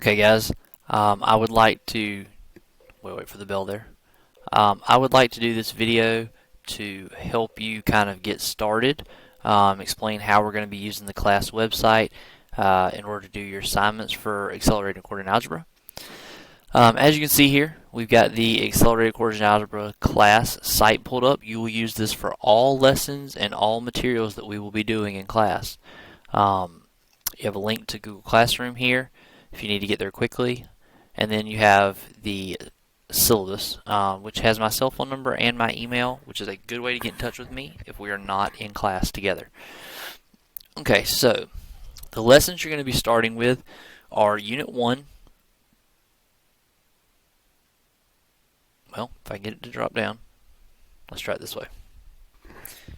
Okay, guys, I would like to wait for the bell there. I would like to do this video to help you kind of get started, explain how we're going to be using the class website in order to do your assignments for Accelerated Coordinate Algebra. As you can see here, we've got the Accelerated Coordinate Algebra class site pulled up. You will use this for all lessons and all materials that we will be doing in class. You have a link to Google Classroom here if you need to get there quickly, and then you have the syllabus, which has my cell phone number and my email, which is a good way to get in touch with me if we are not in class together. Okay, so the lessons you're going to be starting with are Unit 1. Well, if I get it to drop down, let's try it this way.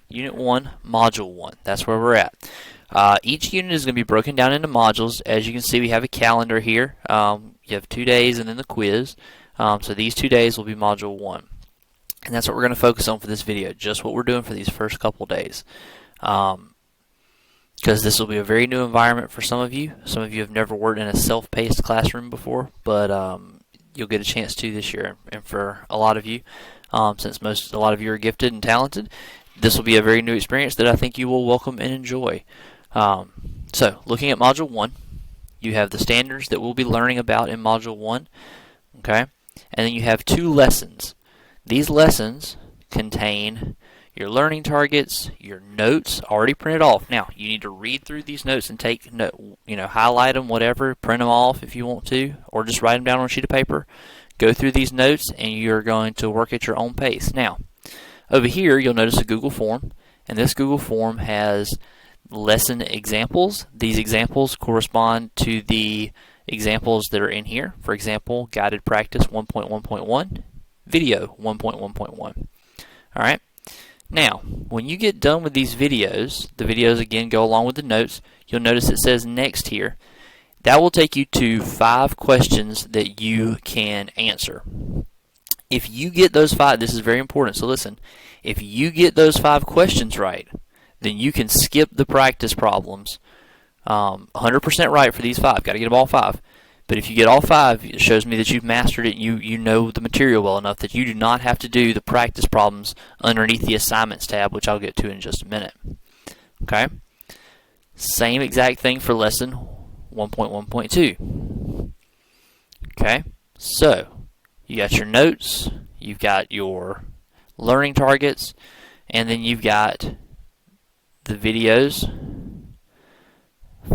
Unit 1, Module 1. That's where we're at. Each unit is going to be broken down into modules. As you can see, we have a calendar here. You have 2 days and then the quiz. So these 2 days will be Module 1. And that's what we're going to focus on for this video, just what we're doing for these first couple days. Because this will be a very new environment for some of you. Some of you have never worked in a self-paced classroom before, but you'll get a chance to this year. And for a lot of you, since a lot of you are gifted and talented, this will be a very new experience that I think you will welcome and enjoy. So, looking at Module 1, you have the standards that we'll be learning about in Module 1, okay? And then you have 2 lessons. These lessons contain your learning targets, your notes already printed off. Now, you need to read through these notes and take note, highlight them, whatever, print them off if you want to, or just write them down on a sheet of paper. Go through these notes, and you're going to work at your own pace. Now, over here, you'll notice a Google form, and this Google form has lesson examples. These examples correspond to the examples that are in here. For example, guided practice 1.1.1, video 1.1.1. Alright, now when you get done with these videos, the videos again go along with the notes. You'll notice it says next here. That will take you to 5 questions that you can answer. If you get those 5, this is very important, so listen. If you get those 5 questions right, then you can skip the practice problems 100% right for these 5. Got to get them all 5. But if you get all 5, it shows me that you've mastered it and you know the material well enough that you do not have to do the practice problems underneath the assignments tab, which I'll get to in just a minute. Okay? Same exact thing for lesson 1.1.2. Okay? So, you got your notes, you've got your learning targets, and then you've got the videos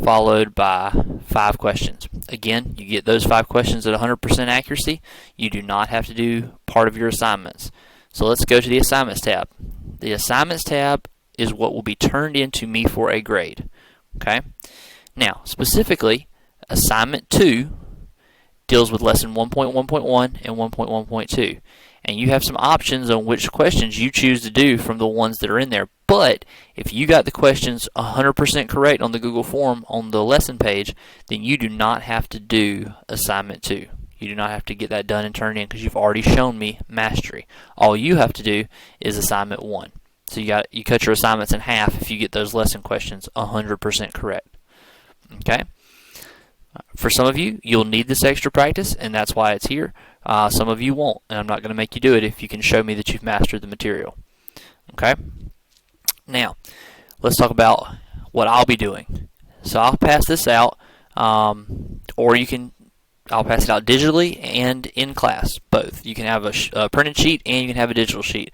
followed by 5 questions. Again, you get those 5 questions at 100% accuracy. You do not have to do part of your assignments. So let's go to the assignments tab. The assignments tab is what will be turned into me for a grade. Okay? Now, specifically, assignment 2 deals with lesson 1.1.1 and 1.1.2. And you have some options on which questions you choose to do from the ones that are in there. But if you got the questions 100% correct on the Google form on the lesson page, then you do not have to do assignment 2. You do not have to get that done and turned in because you've already shown me mastery. All you have to do is assignment 1. So you cut your assignments in half if you get those lesson questions 100% correct. Okay? For some of you, you'll need this extra practice, and that's why it's here. Some of you won't, and I'm not going to make you do it if you can show me that you've mastered the material. Okay? Now, let's talk about what I'll be doing. So I'll pass this out, or I'll pass it out digitally and in class, both. You can have a printed sheet and you can have a digital sheet.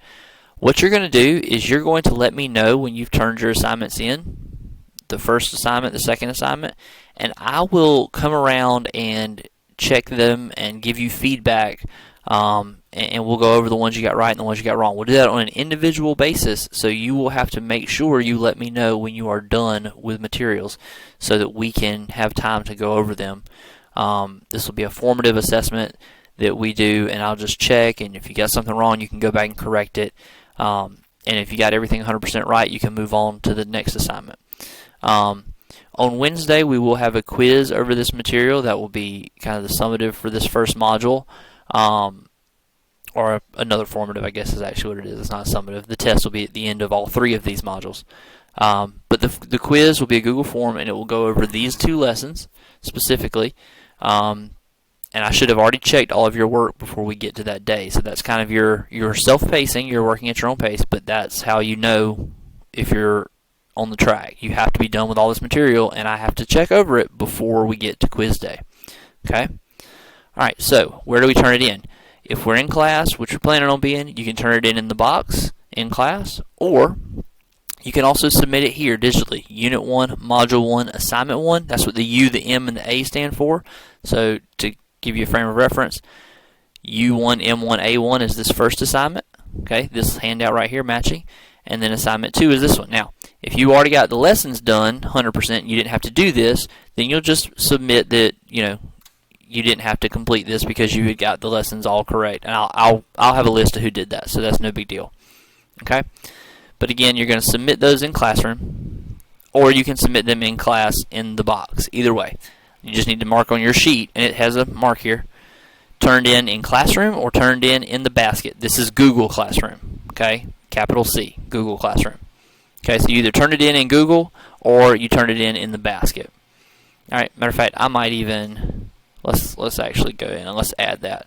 What you're going to do is you're going to let me know when you've turned your assignments in, the first assignment, the second assignment, and I will come around and check them and give you feedback, and we'll go over the ones you got right and the ones you got wrong. We'll do that on an individual basis, so you will have to make sure you let me know when you are done with materials so that we can have time to go over them. This will be a formative assessment that we do, and I'll just check, and if you got something wrong, you can go back and correct it. And if you got everything 100% right, you can move on to the next assignment. On Wednesday, we will have a quiz over this material that will be kind of the summative for this first module, or another formative, I guess is actually what it is. It's not summative. The test will be at the end of all 3 of these modules. But the quiz will be a Google form, and it will go over these 2 lessons specifically. And I should have already checked all of your work before we get to that day. So that's kind of your self-pacing. You're working at your own pace, but that's how you know if you're on the track. You have to be done with all this material, and I have to check over it before we get to quiz day. Okay? All right, so where do we turn it in? If we're in class, which we're planning on being, you can turn it in the box in class, or you can also submit it here digitally. Unit 1, Module 1, Assignment 1. That's what the U, the M, and the A stand for. So to give you a frame of reference, U1, M1, A1 is this first assignment. Okay, this handout right here matching. And then assignment 2 is this one. Now, if you already got the lessons done 100%, you didn't have to do this, then you'll just submit that, you didn't have to complete this because you had got the lessons all correct. And I'll have a list of who did that, so that's no big deal. Okay? But again, you're going to submit those in Classroom, or you can submit them in class in the box. Either way. You just need to mark on your sheet, and it has a mark here. Turned in Classroom or turned in the basket. This is Google Classroom. Okay? Capital C, Google Classroom. Okay, so you either turn it in Google or you turn it in the basket. All right, matter of fact, I might even, let's actually go in and let's add that.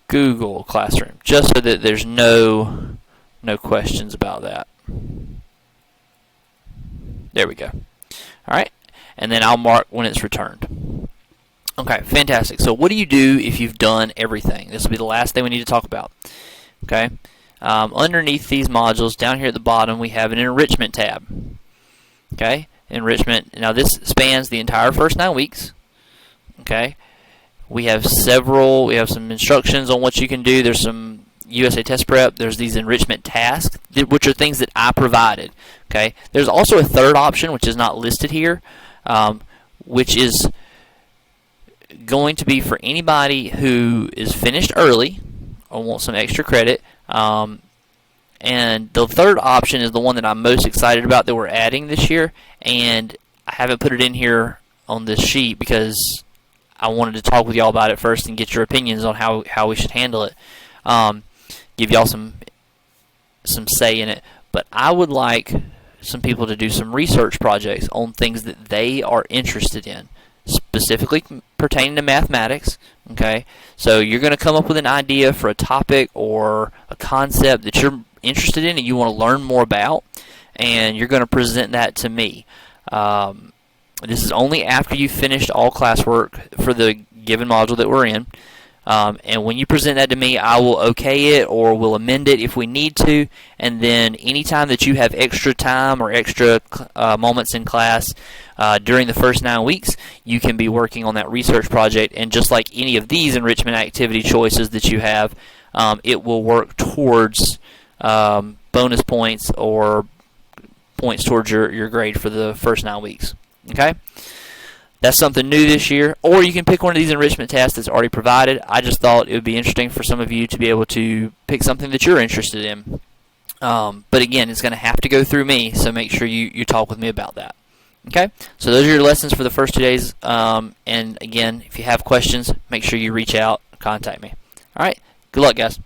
Google Classroom, just so that there's no questions about that. There we go. All right, and then I'll mark when it's returned. Okay, fantastic. So what do you do if you've done everything? This will be the last thing we need to talk about. Okay. Underneath these modules, down here at the bottom, we have an enrichment tab. Okay, enrichment. Now this spans the entire first 9 weeks. Okay, we have some instructions on what you can do. There's some USA Test Prep. There's these enrichment tasks, which are things that I provided. Okay, there's also a third option, which is not listed here, which is going to be for anybody who is finished early or wants some extra credit. And the third option is the one that I'm most excited about that we're adding this year, and I haven't put it in here on this sheet because I wanted to talk with y'all about it first and get your opinions on how we should handle it. Give y'all some say in it, but I would like some people to do some research projects on things that they are interested in, specifically pertaining to mathematics. Okay, so you're going to come up with an idea for a topic or a concept that you're interested in and you want to learn more about, and you're going to present that to me. This is only after you've finished all classwork for the given module that we're in. And when you present that to me, I will okay it or will amend it if we need to. And then anytime that you have extra time or extra moments in class during the first 9 weeks, you can be working on that research project. And just like any of these enrichment activity choices that you have, it will work towards bonus points or points towards your grade for the first 9 weeks. Okay? That's something new this year. Or you can pick one of these enrichment tasks that's already provided. I just thought it would be interesting for some of you to be able to pick something that you're interested in. But again, it's going to have to go through me, so make sure you talk with me about that. Okay? So those are your lessons for the first 2 days. And again, if you have questions, make sure you reach out, contact me. All right? Good luck, guys.